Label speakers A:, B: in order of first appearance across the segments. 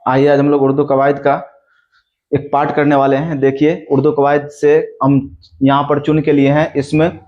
A: आइए आज हम लोग उर्दू कवायद का एक पार्ट करने वाले हैं। देखिए उर्दू कवायद से हम यहाँ पर चुन के लिए हैं इसमें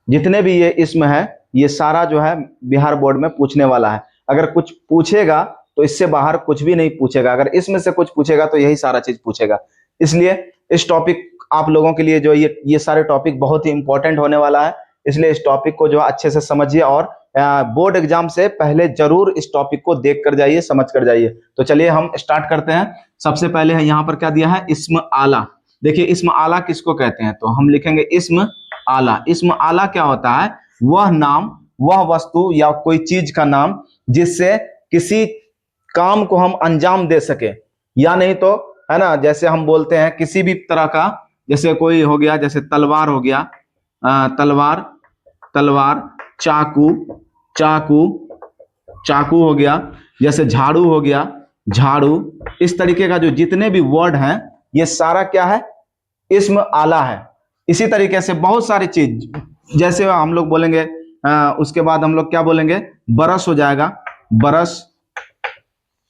A: जितने भी ये इसम है ये सारा जो है बिहार बोर्ड में पूछने वाला है। अगर कुछ पूछेगा तो इससे बाहर कुछ भी नहीं पूछेगा, अगर इसमें से कुछ पूछेगा तो यही सारा चीज पूछेगा। इसलिए इस टॉपिक आप लोगों के लिए जो ये सारे टॉपिक बहुत ही इंपॉर्टेंट होने वाला है, इसलिए इस टॉपिक को जो अच्छे से समझिए और बोर्ड एग्जाम से पहले जरूर इस टॉपिक को देख कर जाइए, समझ कर जाइए। तो चलिए हम स्टार्ट करते हैं। सबसे पहले है यहाँ पर क्या दिया है, इस्म आला। देखिए इस्म आला किसको कहते हैं, तो हम लिखेंगे इस्म आला। इस्म आला क्या होता है, वह नाम, वह वस्तु या कोई चीज का नाम जिससे किसी काम को हम अंजाम दे सके, या नहीं तो है ना, जैसे हम बोलते हैं किसी भी तरह का, जैसे कोई हो गया, जैसे तलवार हो गया, तलवार, तलवार, चाकू, चाकू, चाकू हो गया, जैसे झाड़ू हो गया, झाड़ू। इस तरीके का जो जितने भी वर्ड हैं ये सारा क्या है, इस्म आला है। इसी तरीके से बहुत सारी चीज, जैसे हम लोग बोलेंगे उसके बाद हम लोग क्या बोलेंगे, बरस हो जाएगा, बरस,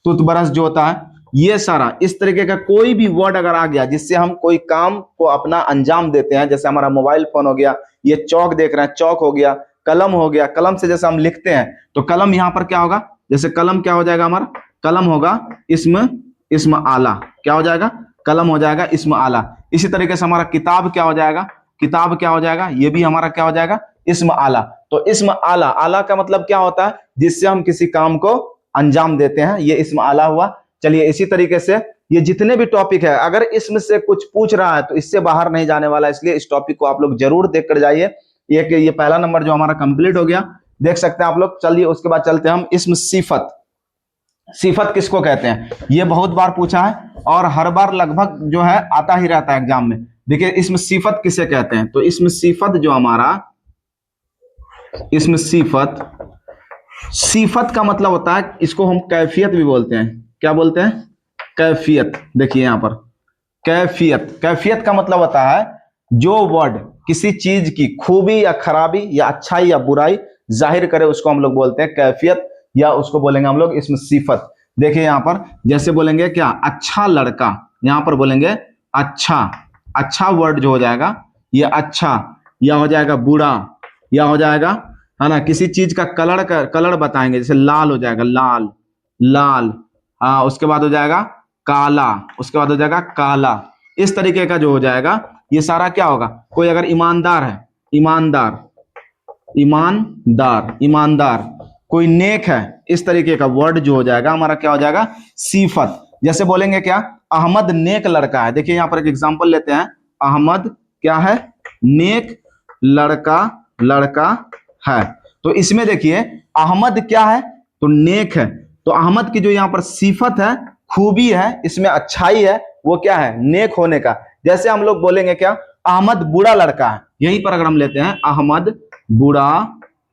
A: टूथब्रश जो होता है, ये सारा इस तरीके का कोई भी वर्ड अगर आ गया जिससे हम कोई काम को अपना अंजाम देते हैं, जैसे हमारा मोबाइल फोन हो गया, ये चौक देख रहे हैं, चौक हो गया, कलम हो गया, कलम से जैसे हम लिखते हैं तो कलम यहाँ पर क्या होगा, जैसे कलम क्या हो जाएगा हमारा, कलम होगा इस्म आला, क्या हो जाएगा, कलम हो जाएगा इस्म आला। इसी तरीके से हमारा किताब क्या हो जाएगा, किताब क्या हो जाएगा, ये भी हमारा क्या हो जाएगा, इस्म आला। तो इस्म आला, आला का मतलब क्या होता है, जिससे हम किसी काम को अंजाम देते हैं, ये इस्म आला हुआ। चलिए इसी तरीके से ये जितने भी टॉपिक है, अगर इसमें से कुछ पूछ रहा है तो इससे बाहर नहीं जाने वाला, इसलिए इस टॉपिक को आप लोग जरूर देख कर जाइए। ये पहला नंबर जो हमारा कंप्लीट हो गया, देख सकते हैं आप लोग। चलिए उसके बाद चलते हैं हम इस्म सिफत। सिफत किसको कहते हैं, ये बहुत बार पूछा है और हर बार लगभग जो है आता ही रहता है एग्जाम में। देखिए इसमें सिफत किसे कहते हैं, तो इसमें सिफत जो हमारा, इसमें सिफत, सिफत का मतलब होता है, इसको हम कैफियत भी बोलते हैं। क्या बोलते हैं, कैफियत। देखिए यहां पर कैफियत, कैफियत का मतलब होता है जो वर्ड किसी चीज की खूबी या खराबी या अच्छाई या बुराई जाहिर करे, उसको हम लोग बोलते हैं कैफियत, या उसको बोलेंगे हम लोग इसमें सिफत। देखिए यहां पर जैसे बोलेंगे क्या, अच्छा लड़का, यहां पर बोलेंगे अच्छा, अच्छा वर्ड जो हो जाएगा ये अच्छा, या हो जाएगा बुरा, या हो जाएगा, है ना, किसी चीज का कलर बताएंगे, जैसे लाल हो जाएगा, लाल, लाल, हाँ, उसके बाद हो जाएगा काला, उसके बाद हो जाएगा काला। इस तरीके का जो हो जाएगा ये सारा क्या होगा, कोई अगर ईमानदार है, ईमानदार, ईमानदार, ईमानदार, कोई नेक है, इस तरीके का वर्ड जो हो जाएगा हमारा क्या हो जाएगा, सिफत। जैसे बोलेंगे क्या, अहमद नेक लड़का है। देखिए यहां पर एक एग्जांपल लेते हैं, अहमद क्या है, नेक लड़का, लड़का है। तो इसमें देखिए अहमद क्या है, तो नेक है। तो अहमद की जो यहाँ पर सिफत है, खूबी है, इसमें अच्छाई है, वो क्या है, नेक होने का। जैसे हम लोग बोलेंगे क्या, अहमद बुरा लड़का है, यहीं पर अगर हम लेते हैं अहमद बुरा,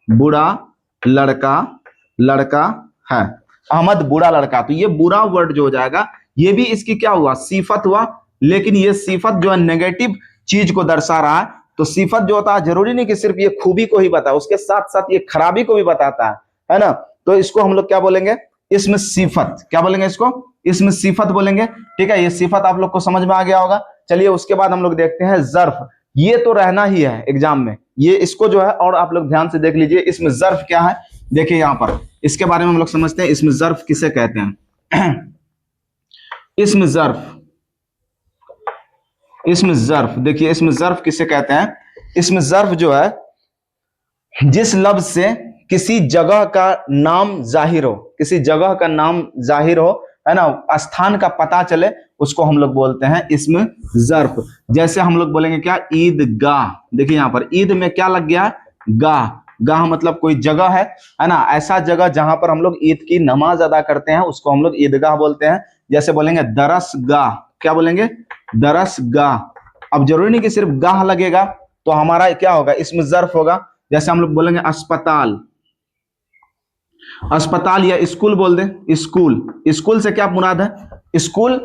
A: बुरा लड़का, लड़का है, अहमद बुरा लड़का, तो ये बुरा वर्ड जो हो जाएगा ये भी इसकी क्या हुआ, सिफत हुआ। लेकिन ये सिफत जो है नेगेटिव चीज को दर्शा रहा है। तो सिफत जो होता है जरूरी नहीं कि सिर्फ ये खूबी को ही बताए, उसके साथ साथ ये खराबी को भी बताता है ना। तो इसको हम लोग क्या बोलेंगे, इसमें सिफत, क्या बोलेंगे इसको, इसमें सिफत बोलेंगे। ठीक है, ये सिफत आप लोग को समझ में आ गया होगा। चलिए उसके बाद हम लोग देखते हैं जर्फ। ये तो रहना ही है एग्जाम में, ये इसको जो है, और आप लोग ध्यान से देख लीजिए इसमें जर्फ क्या है। देखिए यहां पर इसके बारे में हम लोग समझते हैं, इसमें जर्फ किसे कहते हैं। इसमें जर्फ, इसमें जर्फ, देखिए इसमें जर्फ किसे कहते हैं। इसमें जर्फ जो है जिस लफ्ज से किसी जगह का नाम जाहिर हो, किसी जगह का नाम जाहिर हो, है ना, स्थान का पता चले, उसको हम लोग बोलते हैं इसमें जर्फ। जैसे हम लोग बोलेंगे क्या, ईदगाह। देखिए यहां पर ईद में क्या लग गया, गाह, गाह मतलब कोई जगह है ना, ऐसा जगह जहां पर हम लोग ईद की नमाज अदा करते हैं, उसको हम लोग ईदगाह बोलते हैं। जैसे बोलेंगे दरसगाह, क्या बोलेंगे, दरसगाह। अब जरूरी नहीं कि सिर्फ गाह लगेगा तो हमारा क्या होगा, इसमें जर्फ होगा। जैसे हम लोग बोलेंगे अस्पताल, अस्पताल, या स्कूल बोल दे, स्कूल, स्कूल से क्या मुराद है, स्कूल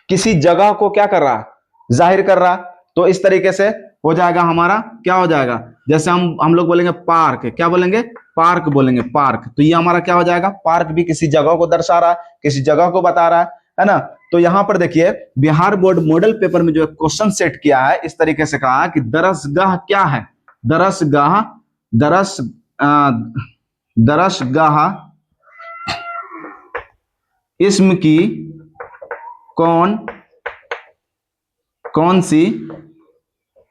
A: किसी जगह को क्या कर रहा है, जाहिर कर रहा। तो इस तरीके से हो जाएगा हमारा, क्या हो जाएगा, जैसे हम लोग बोलेंगे पार्क, क्या बोलेंगे, पार्क बोलेंगे, पार्क। तो ये हमारा क्या हो जाएगा, पार्क भी किसी जगह को दर्शा रहा है, किसी जगह को बता रहा है। है ना। तो यहां पर देखिए बिहार बोर्ड मॉडल पेपर में जो क्वेश्चन सेट किया है इस तरीके से कहा कि दरसगाह क्या है, दरसगाह, दरस दरसगाह इस्म की कौन सी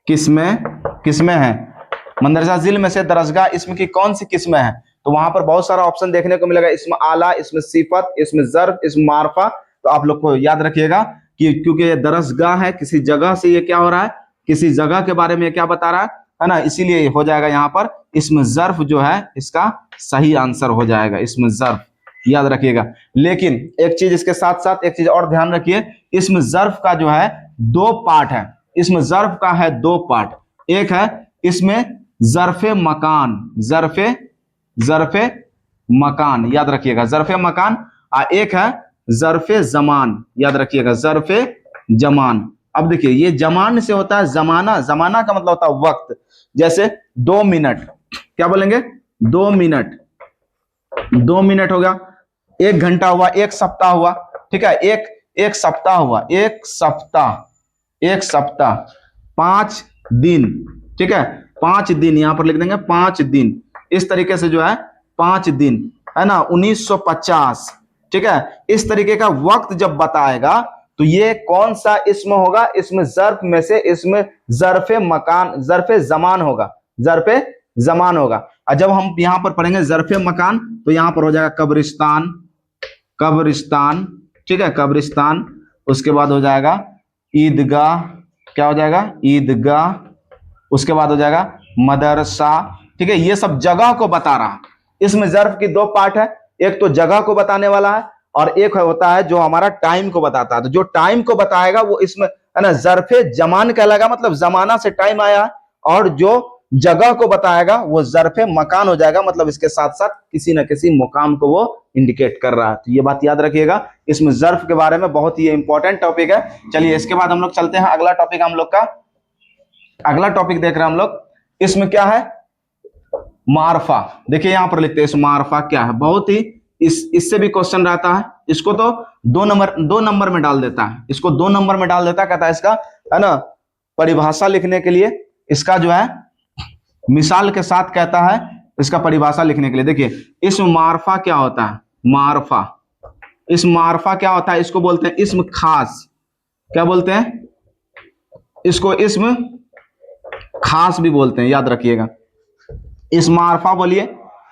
A: किस्में किस्में हैं, मंदरजा जिल में से दरसगाह इस्म की कौन सी किस्में हैं। तो वहां पर बहुत सारा ऑप्शन देखने को मिलेगा, इसमें आला, इसमें सिफत, इसमें जर्फ, इसमें मारफा। तो आप लोग को याद रखिएगा कि क्योंकि ये दरसगाह है, किसी जगह से ये क्या हो रहा है, किसी जगह के बारे में क्या बता रहा है ना, इसीलिए हो जाएगा यहाँ पर इसमें जर्फ जो है इसका सही आंसर हो जाएगा, इसमें जर्फ, याद रखिएगा। लेकिन एक चीज इसके साथ साथ एक चीज और ध्यान रखिए, इसमें जर्फ का जो है दो पार्ट है, इसमें जर्फ का है दो पार्ट। एक है इसमें जरफे मकान, जरफे मकान, याद रखिएगा जरफे मकान, और एक है जरफे जमान, याद रखिएगा जरफे जमान। अब देखिए ये जमान से होता है जमाना, जमाना का मतलब होता है वक्त, जैसे 2 मिनट, क्या बोलेंगे 2 मिनट, 2 मिनट हो गया, 1 घंटा हुआ, 1 सप्ताह हुआ, ठीक है, एक सप्ताह हुआ, एक सप्ताह, 5 दिन, ठीक है, 5 दिन यहां पर लिख देंगे 5 दिन, इस तरीके से जो है 5 दिन, है ना, 1950, ठीक है। इस तरीके का वक्त जब बताएगा तो ये कौन सा इसम होगा, इसमें जर्फ में से इसमें जरफे मकान, जरफे जमान होगा, जरफे जमान होगा। और जब हम यहां पर पढ़ेंगे जरफे मकान तो यहां पर हो जाएगा कब्रिस्तान, कब्रिस्तान, ठीक है, कब्रिस्तान। उसके बाद हो जाएगा ईदगाह, क्या हो जाएगा ईदगाह। उसके बाद हो जाएगा मदरसा, ठीक है, ये सब जगह को बता रहा है। इसमें जर्फ की 2 पार्ट है, एक तो जगह को बताने वाला है और एक होता है जो हमारा टाइम को बताता है। तो जो टाइम को बताएगा वो इसमें है ना जरफे जमान कहलाएगा, मतलब जमाना से टाइम आया है, और जो जगह को बताएगा वो जरफे मकान हो जाएगा, मतलब इसके साथ साथ किसी न किसी मुकाम को वो इंडिकेट कर रहा है। तो ये बात याद रखिएगा, इसमें जर्फ के बारे में बहुत ही इंपॉर्टेंट टॉपिक है। चलिए इसके बाद हम लोग चलते हैं अगला टॉपिक, हम लोग का अगला टॉपिक देख रहे हैं हम लोग, इसमें क्या है मारफा। देखिए यहां पर लिखते हैं इस मारफा क्या है, बहुत ही इससे भी क्वेश्चन रहता है, इसको तो 2 नंबर में डाल देता है, इसको 2 नंबर में डाल देता है, कहता है इसका है ना परिभाषा लिखने के लिए, इसका जो है मिसाल के साथ कहता है इसका परिभाषा लिखने के लिए। देखिए इस मारफा क्या होता है, मारफा, इस मारफा क्या होता है, इसको बोलते हैं इस्म खास, क्या बोलते हैं इसको, इस्म खास भी बोलते हैं, याद रखिएगा। इस मारफा बोलिए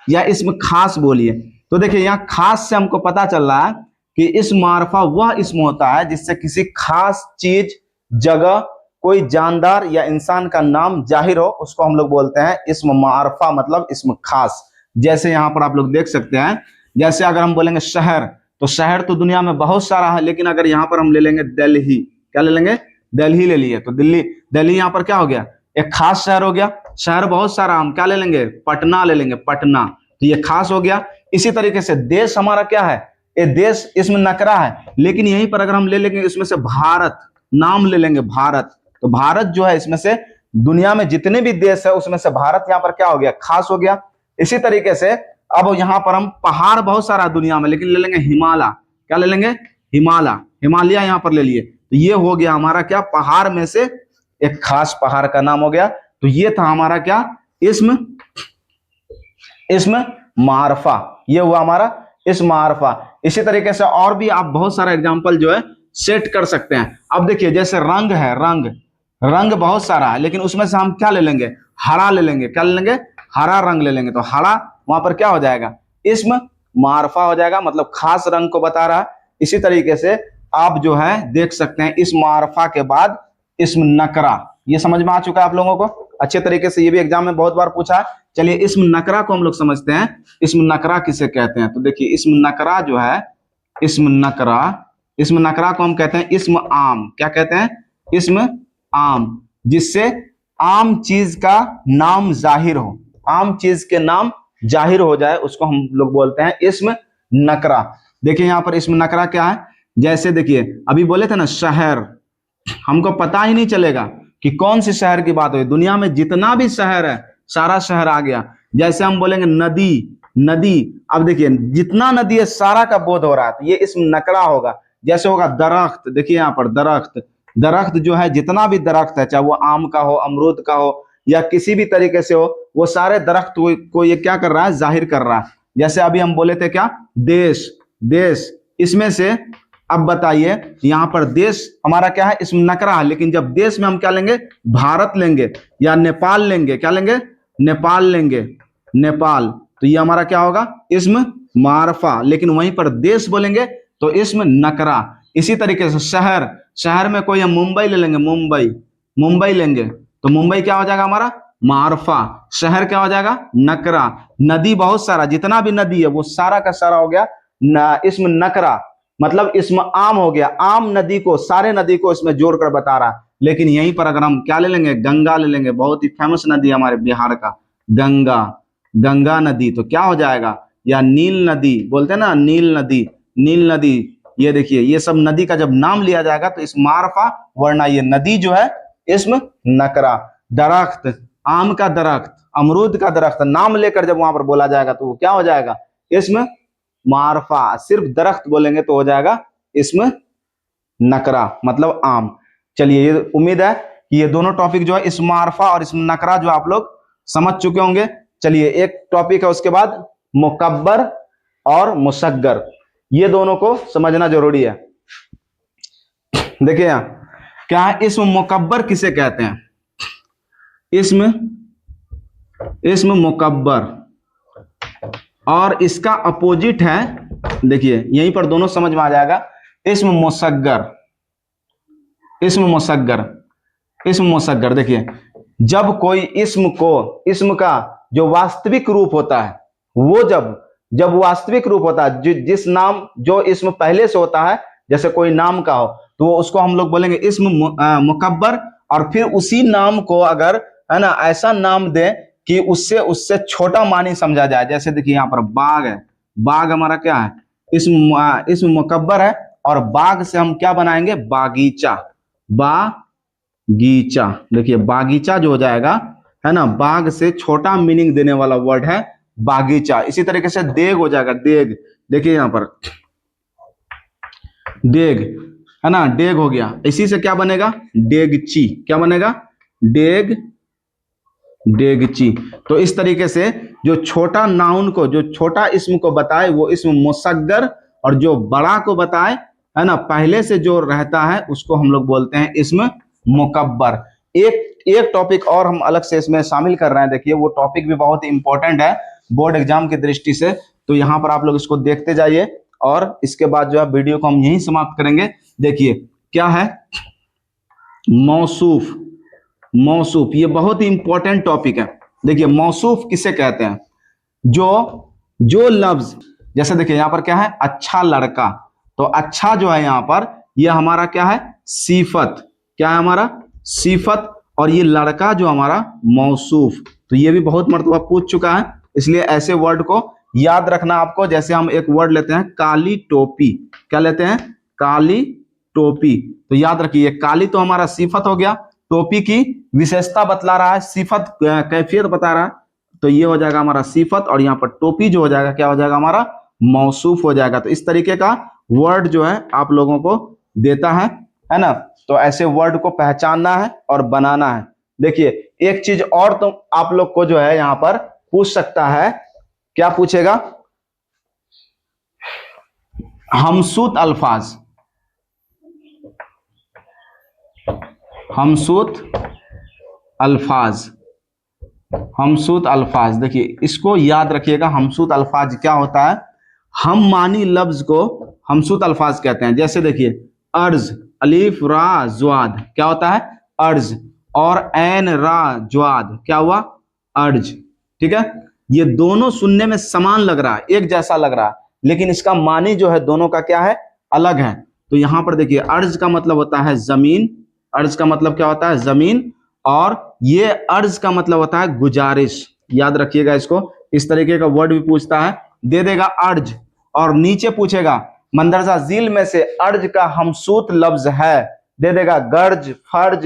A: या इस्म खास बोलिए। तो देखिए यहाँ खास से हमको पता चल रहा है कि इस मारफा वह इस्म होता है जिससे किसी खास चीज, जगह, कोई जानदार या इंसान का नाम जाहिर हो, उसको हम लोग बोलते हैं इस्म मारफा, मतलब इस्म खास। जैसे यहाँ पर आप लोग देख सकते हैं, जैसे अगर हम बोलेंगे शहर, तो शहर तो दुनिया में बहुत सारा है, लेकिन अगर यहाँ पर हम ले लेंगे दिल्ली, क्या ले लेंगे दिल्ली ले लिए, तो दिल्ली यहाँ पर क्या हो गया एक खास शहर हो गया। शहर बहुत सारा, हम क्या ले लेंगे पटना ले लेंगे, पटना, तो ये खास हो गया। इसी तरीके से देश हमारा क्या है, ये देश इसमें नकरा है, लेकिन यहीं पर अगर हम ले लेंगे इसमें से भारत, नाम ले लेंगे भारत, तो भारत जो है इसमें से दुनिया में जितने भी देश है उसमें से भारत यहाँ पर क्या हो गया खास हो गया। इसी तरीके से अब यहाँ पर हम पहाड़ बहुत सारा दुनिया में, लेकिन ले लेंगे हिमालय, क्या ले लेंगे हिमालय, हिमालय यहाँ पर ले लिए, तो ये हो गया हमारा क्या पहाड़ में से एक खास पहाड़ का नाम हो गया। तो ये था हमारा क्या इसमें मारफा, ये हुआ हमारा इस मारफा। इसी तरीके से और भी आप बहुत सारा एग्जांपल जो है सेट कर सकते हैं। अब देखिए जैसे रंग है, रंग बहुत सारा है, लेकिन उसमें से हम क्या ले लेंगे हरा ले लेंगे, क्या ले लेंगे हरा रंग ले लेंगे, तो हरा वहां पर क्या हो जाएगा इसमें मारफा हो जाएगा, मतलब खास रंग को बता रहा है। इसी तरीके से आप जो है देख सकते हैं इस मारफा के बाद इस्म नकरा, ये समझ में आ चुका है आप लोगों को अच्छे तरीके से, ये भी एग्जाम में बहुत बार पूछा है। चलिए इस्म नकरा को हम लोग समझते हैं, इस्म नकरा किसे कहते हैं। तो देखिए इस्म नकरा जो है, इस्म नकरा को हम कहते हैं इस्म आम, क्या कहते हैं इस्म आम, जिससे आम चीज का नाम जाहिर हो, आम चीज के नाम जाहिर हो जाए, उसको हम लोग बोलते हैं इस्म नकरा। देखिए यहाँ पर इस्म नकरा क्या है, जैसे देखिए अभी बोले थे ना शहर, हमको पता ही नहीं चलेगा कि कौन सी शहर की बात हुई, दुनिया में जितना भी शहर है सारा शहर आ गया। जैसे हम बोलेंगे नदी, अब देखिए जितना नदी है सारा का बोध हो रहा है, तो ये इस्म नकरा होगा। जैसे होगा दरख्त, देखिए यहाँ पर दरख्त, दरख्त जो है जितना भी दरख्त है, चाहे वो आम का हो, अमरूद का हो, या किसी भी तरीके से हो, वो सारे दरख्त को ये क्या कर रहा है, जाहिर कर रहा है। जैसे अभी हम बोले थे क्या, देश, देश, इसमें से अब बताइए यहाँ पर देश हमारा क्या है, इसमें नकरा है, लेकिन जब देश में हम क्या लेंगे, भारत लेंगे या नेपाल लेंगे, क्या लेंगे, नेपाल लेंगे, नेपाल, तो ये हमारा क्या होगा, इसम मारफा। लेकिन वहीं पर देश बोलेंगे तो इसम नकरा। इसी तरीके से शहर, शहर में कोई हम मुंबई ले लेंगे, मुंबई, मुंबई लेंगे तो मुंबई क्या हो जाएगा हमारा, मारफा। शहर क्या हो जाएगा, नकरा। नदी बहुत सारा, जितना भी नदी है वो सारा का सारा हो गया इसम नकरा, मतलब इसमें आम हो गया, आम नदी को, सारे नदी को इसमें जोड़कर बता रहा। लेकिन यहीं पर अगर हम क्या ले लेंगे, गंगा ले लेंगे, बहुत ही फेमस नदी है हमारे बिहार का, गंगा, गंगा नदी, तो क्या हो जाएगा, या नील नदी बोलते हैं ना, नील नदी, नील नदी। ये देखिए ये सब नदी का जब नाम लिया जाएगा तो इस मारफा, वरना ये नदी जो है इसमें नकरा। दरख्त, आम का दरख्त, अमरूद का दरख्त, नाम लेकर जब वहां पर बोला जाएगा तो वो क्या हो जाएगा, इसमें मारफा। सिर्फ दरख्त बोलेंगे तो हो जाएगा इसमें नकरा, मतलब आम। चलिए, ये उम्मीद है कि ये दोनों टॉपिक जो है, इस मारफा और इस नकरा, जो आप लोग समझ चुके होंगे। चलिए, एक टॉपिक है उसके बाद मुकब्बर और मुसग्गर, ये दोनों को समझना जरूरी है। देखिए यहां क्या है, इसम मुकब्बर किसे कहते हैं, इसम मुकब्बर, और इसका अपोजिट है, देखिए यहीं पर दोनों समझ में आ जाएगा, इसम मुसग्गर, इसम मुसग्गर, इसम मुसग्गर। देखिए जब कोई इसम को, इसम का जो वास्तविक रूप होता है, वो जब वास्तविक रूप होता है, जिस नाम, जो इसम पहले से होता है, जैसे कोई नाम का हो, तो उसको हम लोग बोलेंगे इसम मुकब्बर। और फिर उसी नाम को अगर, है ना, ऐसा नाम दें कि उससे छोटा मानी समझा जाए। जैसे देखिए यहाँ पर बाग है, बाग हमारा क्या है, इसम मुकब्बर है, और बाग से हम क्या बनाएंगे, बागीचा, बागीचा। देखिए बागीचा जो हो जाएगा, है ना, बाग से छोटा मीनिंग देने वाला वर्ड है बागीचा। इसी तरीके से देग हो जाएगा, देग, देखिए यहां पर देग, है ना, डेग हो गया। इसी से क्या बनेगा, डेगची, क्या बनेगा, डेग, डेगची। तो इस तरीके से जो छोटा नाउन को, जो छोटा इसम को बताए वो इसम मुसग्गर, और जो बड़ा को बताए, है ना, पहले से जो रहता है उसको हम लोग बोलते हैं इसम मुकब्बर। एक टॉपिक और हम अलग से इसमें शामिल कर रहे हैं। देखिए वो टॉपिक भी बहुत इंपॉर्टेंट है बोर्ड एग्जाम की दृष्टि से, तो यहाँ पर आप लोग इसको देखते जाइए, और इसके बाद जो है वीडियो को हम यहीं समाप्त करेंगे। देखिए क्या है, मौसूफ, मौसूफ, ये बहुत ही इंपॉर्टेंट टॉपिक है। देखिए मौसूफ किसे कहते हैं, जो लफ्ज, जैसे देखिए यहाँ पर क्या है, अच्छा लड़का, तो अच्छा जो है यहाँ पर, ये हमारा क्या है, सिफत, क्या है हमारा, सिफत, और ये लड़का जो हमारा मौसूफ। तो ये भी बहुत मर्तबा पूछ चुका है, इसलिए ऐसे वर्ड को याद रखना आपको। जैसे हम एक वर्ड लेते हैं काली टोपी, क्या लेते हैं, काली टोपी, तो याद रखिए काली तो हमारा सिफत हो गया, टोपी की विशेषता बतला रहा है, सिफत कैफियत बता रहा है, तो ये हो जाएगा हमारा सिफत, और यहाँ पर टोपी जो हो जाएगा, क्या हो जाएगा हमारा, मौसूफ हो जाएगा। तो इस तरीके का वर्ड जो है आप लोगों को देता है ना, तो ऐसे वर्ड को पहचानना है और बनाना है। देखिए एक चीज और तो आप लोग को जो है यहाँ पर पूछ सकता है, क्या पूछेगा, हमसूत अल्फाज, हमसूत अल्फाज, हमसूत अल्फाज। देखिए इसको याद रखिएगा, हमसूत अल्फाज क्या होता है, हम मानी लफ्ज को हमसूत अल्फाज कहते हैं। जैसे देखिए अर्ज, अलीफ रा ज्वाद, क्या होता है, अर्ज, और ऐन रा ज्वाद, क्या हुआ, अर्ज। ठीक है, ये दोनों सुनने में समान लग रहा है, एक जैसा लग रहा है, लेकिन इसका मानी जो है दोनों का क्या है, अलग है। तो यहां पर देखिए अर्ज का मतलब होता है जमीन, अर्ज का मतलब क्या होता है, जमीन, और ये अर्ज का मतलब होता है गुजारिश। याद रखिएगा इसको, इस तरीके का वर्ड भी पूछता है, दे देगा अर्ज, और नीचे पूछेगा मंदरजा झील में से अर्ज का हमसूत लफ्ज है, दे देगा गर्ज, फर्ज,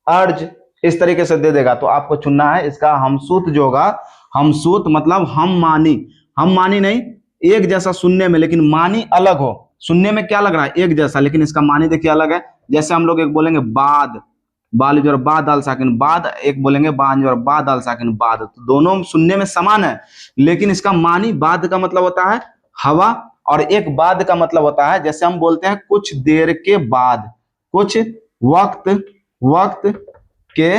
A: अर्ज, इस तरीके से दे देगा। तो आपको चुनना है इसका हमसूत जो होगा, हमसूत मतलब हम मानी, हम मानी नहीं, एक जैसा सुनने में, लेकिन मानी अलग हो, सुनने में क्या लग रहा है, एक जैसा, लेकिन इसका मानी देखिए अलग है। जैसे हम लोग एक बोलेंगे बाद, बाल जोर बा दाल साकिन बाद, एक बोलेंगे बान जोर बा दाल साकिन बाद, तो दोनों सुनने में समान है, लेकिन इसका मानी बाद का मतलब होता है हवा, और एक बाद का मतलब होता है, जैसे हम बोलते हैं कुछ देर के बाद, कुछ वक्त के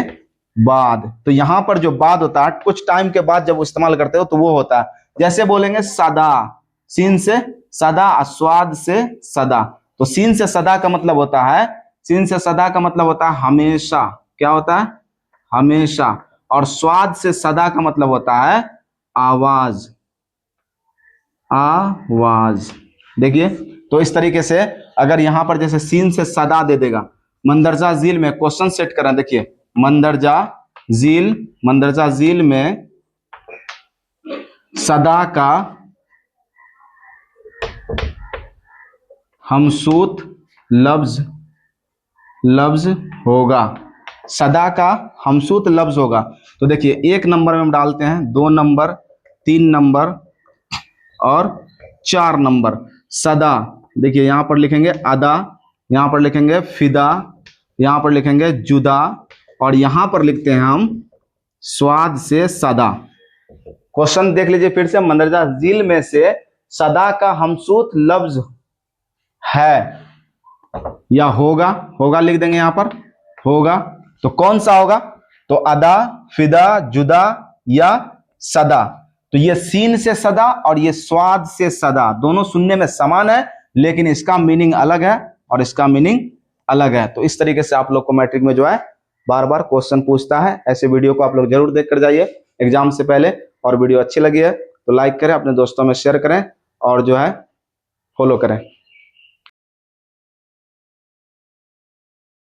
A: बाद, तो यहां पर जो बाद होता है कुछ टाइम के बाद जब इस्तेमाल करते हो तो वो होता है। जैसे बोलेंगे सदा, सीन से सदा, स्वाद से सदा, तो सीन से सदा का मतलब होता है, सीन से सदा का मतलब होता है हमेशा, क्या होता है, हमेशा, और स्वाद से सदा का मतलब होता है आवाज, आवाज। देखिए, तो इस तरीके से अगर यहां पर जैसे सीन से सदा दे देगा, मंदरजा झील में क्वेश्चन सेट करें, देखिए मंदरजा झील में सदा का हमसूत लफ्ज होगा, सदा का हमसूत लफ्ज होगा। तो देखिए 1 नंबर में हम डालते हैं, 2 नंबर, 3 नंबर और 4 नंबर सदा। देखिए यहां पर लिखेंगे अदा, यहां पर लिखेंगे फिदा, यहां पर लिखेंगे जुदा, और यहां पर लिखते हैं हम स्वाद से सदा। क्वेश्चन देख लीजिए फिर से, मंदरजा झील में से सदा का हमसूत लफ्ज है या होगा, होगा लिख देंगे यहां पर, होगा, तो कौन सा होगा, तो अदा, फिदा, जुदा या सदा। तो ये सीन से सदा और ये स्वाद से सदा, दोनों सुनने में समान है, लेकिन इसका मीनिंग अलग है और इसका मीनिंग अलग है। तो इस तरीके से आप लोग को मैट्रिक में जो है बार बार क्वेश्चन पूछता है। ऐसे वीडियो को आप लोग जरूर देख कर जाइए एग्जाम से पहले, और वीडियो अच्छी लगी है तो लाइक करें, अपने दोस्तों में शेयर करें और जो है फॉलो करें।